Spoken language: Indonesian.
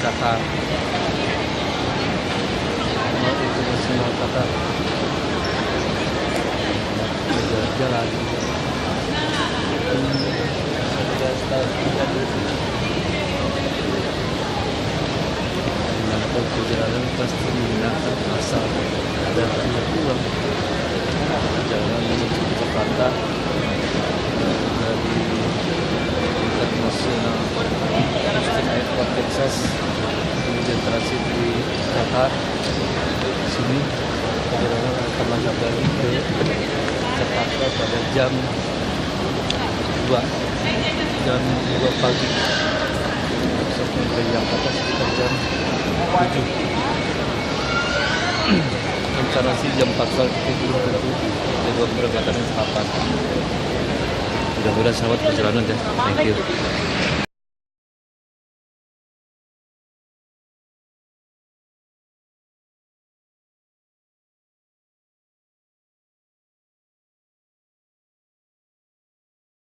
Qatar. Nomor internasional Qatar. Jalan. Melakukan perjalanan pasti menggunakan asal dan pulang perjalanan menuju Jakarta dari internasional Houston Airport Texas, kemudian transit di Qatar. Sini perjalanan akan lanjut lagi ke Jakarta pada jam 2 pagi sampai ke Jakarta sekitar jam 7. Rencana sih jam 4 sore, tapi belum tentu jadwal keberangkatan kapan. Mudah-mudahan selamat perjalanan ya. Thank you.